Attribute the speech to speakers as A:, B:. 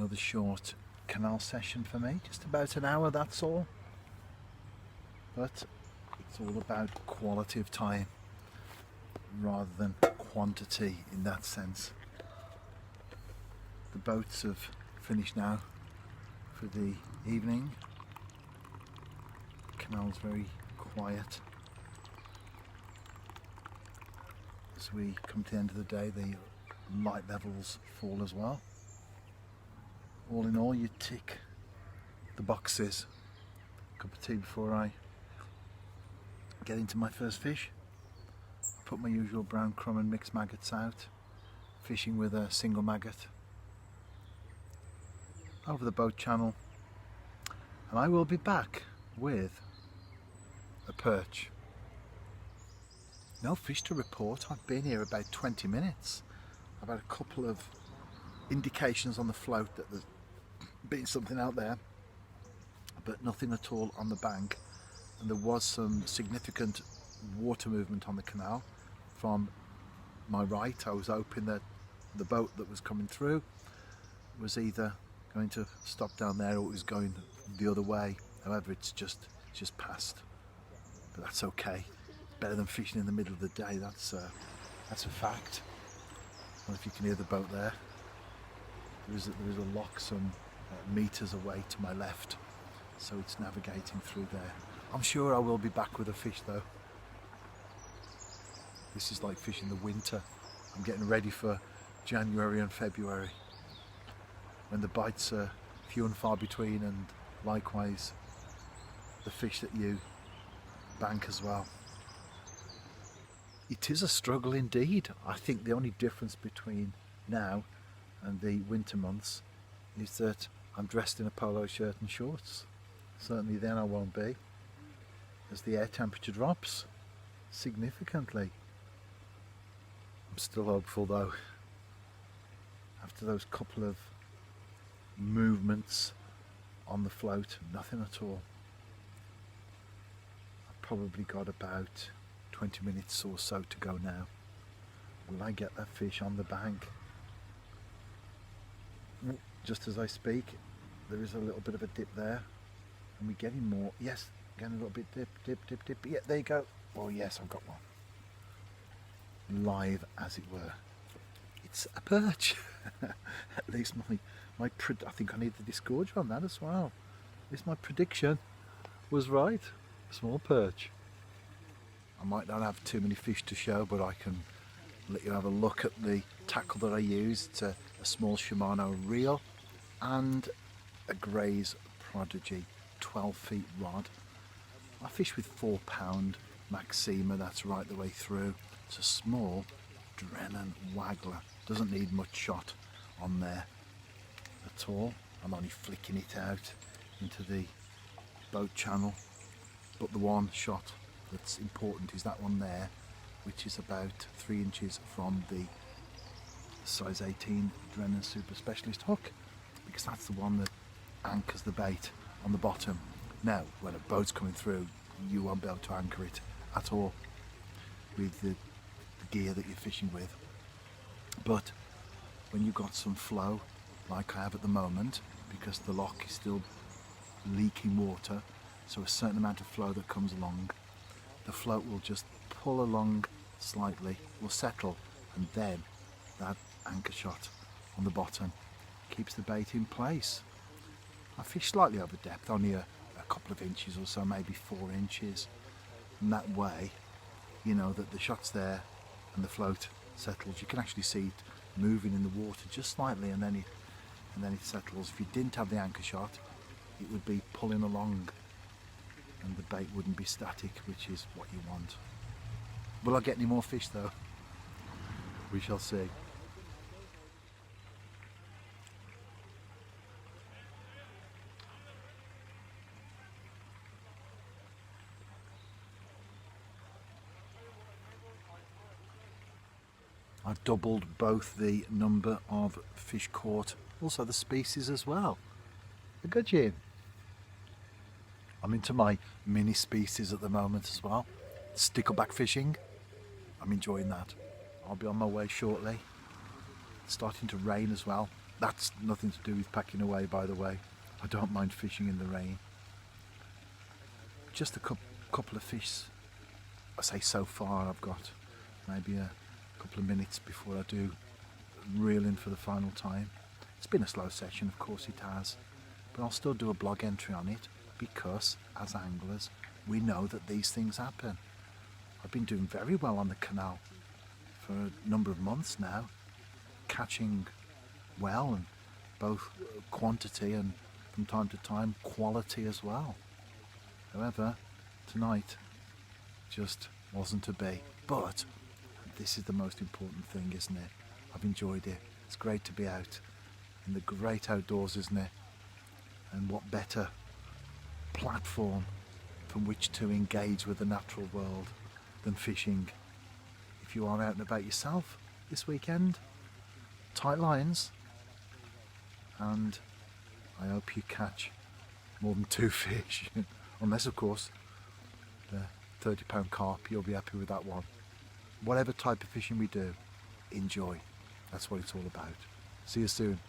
A: Another short canal session for me, just about an hour, that's all. But it's all about quality of time rather than quantity in that sense. The boats have finished now for the evening. The canal's very quiet. As we come to the end of the day, the light levels fall as well. All in all, you tick the boxes. Cup of tea before I get into my first fish. Put my usual brown crumb and mixed maggots out, fishing with a single maggot over the boat channel, and I will be back with a perch. No fish to report. I've been here about 20 minutes. I've had a couple of indications on the float that there's been something out there, but nothing at all on the bank. And there was some significant water movement on the canal from my right. I was hoping that the boat that was coming through was either going to stop down there or it was going the other way. However, it's just passed, but that's okay. It's better than fishing in the middle of the day. That's a fact. I don't know if you can hear the boat there. There is a lock some meters away to my left, so it's navigating through there. I'm sure I will be back with a fish though. This is like fishing the winter. I'm getting ready for January and February, when the bites are few and far between, and likewise the fish that you bank as well. It is a struggle indeed. I think the only difference between now and the winter months is that I'm dressed in a polo shirt and shorts. Certainly then I won't be, as the air temperature drops significantly. I'm still hopeful though. After those couple of movements on the float, nothing at all. I've probably got about 20 minutes or so to go now. Will I get that fish on the bank? Just as I speak, there is a little bit of a dip there, and we're getting more. Yes, getting a little bit dip. Yeah, there you go. Oh yes, I've got one. Live, as it were. It's a perch. At least I think I need the disgorger on that as well. At least my prediction was right. A small perch. I might not have too many fish to show, but I can let you have a look at the tackle that I used. It's a small Shimano reel and a Gray's Prodigy 12 feet rod. I fish with 4 pound Maxima, that's right the way through. It's a small Drennan Waggler. Doesn't need much shot on there at all. I'm only flicking it out into the boat channel. But the one shot that's important is that one there, which is about 3 inches from the size 18 Drennan Super Specialist hook, because that's the one that anchors the bait on the bottom. Now, when a boat's coming through, you won't be able to anchor it at all with the gear that you're fishing with. But when you've got some flow, like I have at the moment, because the lock is still leaking water, so a certain amount of flow that comes along, the float will just pull along slightly, will settle, and then that anchor shot on the bottom keeps the bait in place. I fish slightly over depth, only a couple of inches or so, maybe 4 inches, and that way you know that the shot's there and the float settles. You can actually see it moving in the water just slightly, and then it settles. If you didn't have the anchor shot, it would be pulling along and the bait wouldn't be static, which is what you want. Will I get any more fish though? We shall see. I've doubled both the number of fish caught, also the species as well. A gudgeon. I'm into my mini species at the moment as well. Stickleback fishing. I'm enjoying that. I'll be on my way shortly. It's starting to rain as well. That's nothing to do with packing away, by the way. I don't mind fishing in the rain. Just a couple of fish. I say so far. I've got maybe a couple of minutes before I do reel in for the final time. It's been a slow session, of course it has, but I'll still do a blog entry on it because, as anglers, we know that these things happen. I've been doing very well on the canal for a number of months now, catching well, and both quantity and from time to time quality as well. However, tonight just wasn't to be. But this is the most important thing, isn't it? I've enjoyed it. It's great to be out in the great outdoors, isn't it? And what better platform from which to engage with the natural world than fishing? If you are out and about yourself this weekend, tight lines, and I hope you catch more than 2 fish. Unless, of course, the £30 carp, you'll be happy with that one. Whatever type of fishing we do, enjoy. That's what it's all about. See you soon.